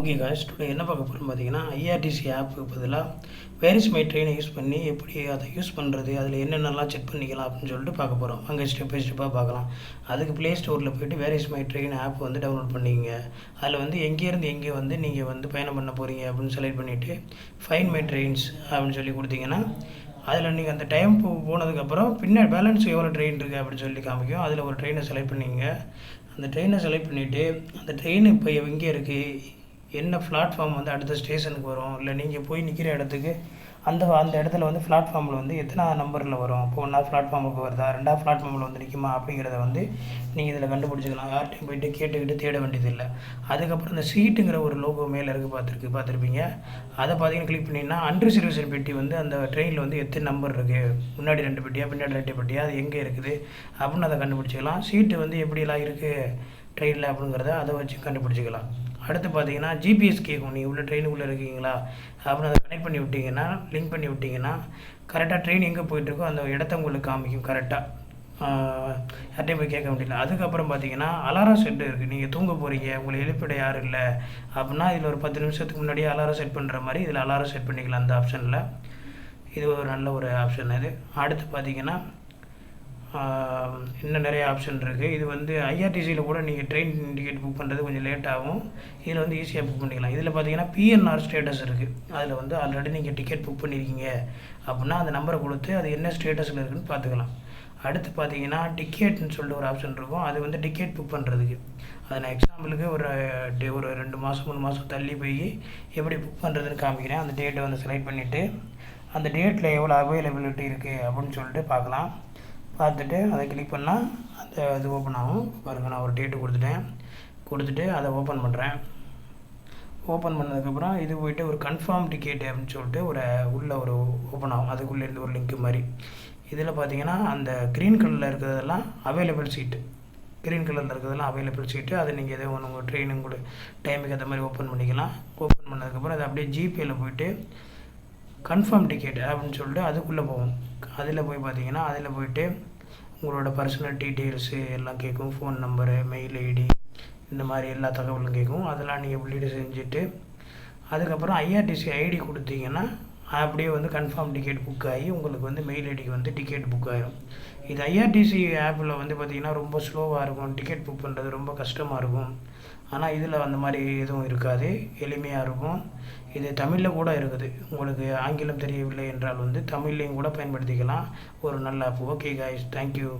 Okay guys, today என்ன பார்க்க போகிறோம் பார்த்தீங்கன்னா, ஐஆர்டிசி ஆப்புக்கு பதிலாக வேர் இஸ் மை ட்ரெயினை யூஸ் பண்ணி எப்படி அதை யூஸ் பண்ணுறது, அதில் என்னென்னலாம் செக் பண்ணிக்கலாம் அப்படின்னு சொல்லிட்டு பார்க்க போகிறோம். அங்கே ஸ்டெப் பை ஸ்டெப்பாக பார்க்கலாம். அதுக்கு ப்ளே ஸ்டோரில் போய்ட்டு where is my train app வந்து டவுன்லோட் பண்ணிக்கங்க. அதில் வந்து எங்கேருந்து எங்கே வந்து நீங்கள் வந்து பயணம் பண்ண போகிறீங்க அப்படின்னு செலக்ட் பண்ணிவிட்டு ஃபைண்ட் மை ட்ரெயின்ஸ் அப்படின்னு சொல்லி கொடுத்தீங்கன்னா, அதில் நீங்கள் அந்த டைம் போனதுக்கப்புறம் பின்னாடி பேலன்ஸ் எவ்வளோ ட்ரெயின் இருக்குது அப்படின்னு சொல்லி காமிக்கும். அதில் ஒரு ட்ரெயினை செலக்ட் பண்ணிங்க. அந்த ட்ரெயினை செலக்ட் பண்ணிவிட்டு அந்த ட்ரெயின் இப்போ எங்கே இருக்குது, என்ன பிளாட்ஃபார்ம் வந்து அடுத்த ஸ்டேஷனுக்கு வரும், இல்லை நீங்கள் போய் நிற்கிற இடத்துக்கு அந்த அந்த இடத்துல வந்து பிளாட்ஃபார்மில் வந்து எத்தனை நம்பரில் வரும், இப்போ 1ஆவது பிளாட்ஃபார்முக்கு வருதா, 2ஆவது பிளாட்ஃபார்மில் வந்து நிற்குமா அப்படிங்கிறத வந்து நீங்கள் இதில் கண்டுபிடிச்சிக்கலாம். யார்ட்டையும் போய்ட்டு கேட்டுக்கிட்டு தேட வேண்டியதில்லை. அதுக்கப்புறம் இந்த சீட்டுங்கிற ஒரு லோகோ மேலே இருக்குது பார்த்துருப்பீங்க. அதை பார்த்தீங்கன்னா கிளிக் பண்ணிங்கன்னா அன்ரிசர்வேஷன் பெட்டி வந்து அந்த ட்ரெயினில் வந்து எத்தனை நம்பர் இருக்குது, முன்னாடி 2 பெட்டியா பின்னாடி 2 பெட்டியா, அது எங்கே இருக்குது அப்படின்னு அதை கண்டுபிடிச்சிக்கலாம். சீட்டு வந்து எப்படியெல்லாம் இருக்குது ட்ரெயினில் அப்படிங்கிறத அதை வச்சு கண்டுபிடிச்சிக்கலாம். அடுத்து பார்த்தீங்கன்னா ஜிபிஎஸ் கேட்கும், நீங்கள் உள்ள ட்ரெயினுக்குள்ளே இருக்கீங்களா அப்படின்னு அதை கனெக்ட் பண்ணி விட்டிங்கன்னா, லிங்க் பண்ணி விட்டிங்கன்னா கரெக்டாக ட்ரெயின் எங்கே போயிட்டுருக்கோ அந்த இடத்த உங்களுக்கு காமிக்கும் கரெக்டாக. யார்ட்டையும் போய் கேட்க முடியல. அதுக்கப்புறம் பார்த்தீங்கன்னா அலாரம் செட்டு இருக்குது. நீங்கள் தூங்க போகிறீங்க, உங்களை எழுப்பிட யாரும் இல்லை அப்படின்னா இதில் ஒரு 10 நிமிஷத்துக்கு முன்னாடியே அலாரம் செட் பண்ணுற மாதிரி இதில் அலாரம் செட் பண்ணிக்கலாம் அந்த ஆப்ஷனில். இது ஒரு நல்ல ஒரு ஆப்ஷன் இது. அடுத்து பார்த்தீங்கன்னா இன்னும் நிறைய ஆப்ஷன் இருக்குது. இது வந்து ஐஆர்டிசியில் கூட நீங்கள் ட்ரெயின் டிக்கெட் புக் பண்ணுறது கொஞ்சம் லேட் ஆகும். இதில் வந்து ஈஸியாக புக் பண்ணிக்கலாம். இதில் பார்த்தீங்கன்னா பிஎன்ஆர் ஸ்டேட்டஸ் இருக்குது. அதில் வந்து ஆல்ரெடி நீங்கள் டிக்கெட் புக் பண்ணியிருக்கீங்க அப்படின்னா அந்த நம்பரை கொடுத்து அது என்ன ஸ்டேட்டஸில் இருக்குதுன்னு பார்த்துக்கலாம். அடுத்து பார்த்தீங்கன்னா டிக்கெட்னு சொல்லிட்டு ஒரு ஆப்ஷன் இருக்கும். அது வந்து டிக்கெட் புக் பண்ணுறதுக்கு. அதை நான் எக்ஸாம்பிளுக்கு ஒரு 2 மாதம் 3 மாதம் தள்ளி போய் எப்படி புக் பண்ணுறதுன்னு காமிக்கிறேன். அந்த டேட்டை வந்து செலக்ட் பண்ணிவிட்டு அந்த டேட்டில் எவ்வளோ அவைலபிலிட்டி இருக்குது அப்படின்னு சொல்லிட்டு பார்க்கலாம். பார்த்துட்டு அதை கிளிக் பண்ணால் அந்த இது ஓப்பன் ஆகும். பாருங்கள், நான் ஒரு டேட்டு கொடுத்துட்டு அதை ஓப்பன் பண்ணுறேன். ஓப்பன் பண்ணதுக்கப்புறம் இது போய்ட்டு ஒரு கன்ஃபார்ம் டிக்கெட் அப்படின்னு சொல்லிட்டு உள்ள ஒரு ஓப்பன் ஆகும். அதுக்குள்ளேருந்து ஒரு லிங்க் மாதிரி. இதில் பார்த்தீங்கன்னா அந்த க்ரீன் கலரில் இருக்கிறதெல்லாம் அவைலபிள் சீட்டு. க்ரீன் கலரில் இருக்கிறதெல்லாம் அவைலபிள் சீட்டு. அதை நீங்கள் எதோ ஒன்று உங்கள் ட்ரெயினுங்க கூட டைமுக்கு ஏற்ற மாதிரி ஓப்பன் பண்ணிக்கலாம். ஓப்பன் பண்ணதுக்கப்புறம் அதை அப்படியே ஜிபேயில் போய்ட்டு கன்ஃபார்ம் டிக்கெட் அப்படின்னு சொல்லிட்டு அதுக்குள்ளே போகும். அதில் போய் பார்த்தீங்கன்னா அதில் போய்ட்டு உங்களோட பர்சனல் டீட்டெயில்ஸு எல்லாம் கேட்கும். ஃபோன் நம்பரு, மெயில் ஐடி, இந்த மாதிரி எல்லா தகவலும் கேட்கும். அதெல்லாம் நீங்கள் உள்ளீடு செஞ்சுட்டு அதுக்கப்புறம் ஐஆர்டிசி ஐடி கொடுத்தீங்கன்னா அப்படியே வந்து கன்ஃபார்ம் டிக்கெட் புக் ஆகி உங்களுக்கு வந்து மெயில் ஐடிக்கு வந்து டிக்கெட் புக் ஆகிடும். இது ஐஆர்டிசி ஆப்பில் வந்து பார்த்திங்கன்னா ரொம்ப ஸ்லோவாக இருக்கும். டிக்கெட் புக் பண்ணுறது ரொம்ப கஷ்டமாக இருக்கும். ஆனால் இதில் அந்த மாதிரி எதுவும் இருக்காது, எளிமையாக இருக்கும். இது தமிழில் கூட இருக்குது. உங்களுக்கு ஆங்கிலம் தெரியவில்லை என்றால் வந்து தமிழ்லையும் கூட பயன்படுத்திக்கலாம். ஒரு நல்ல ஆப். Okay guys, thank you.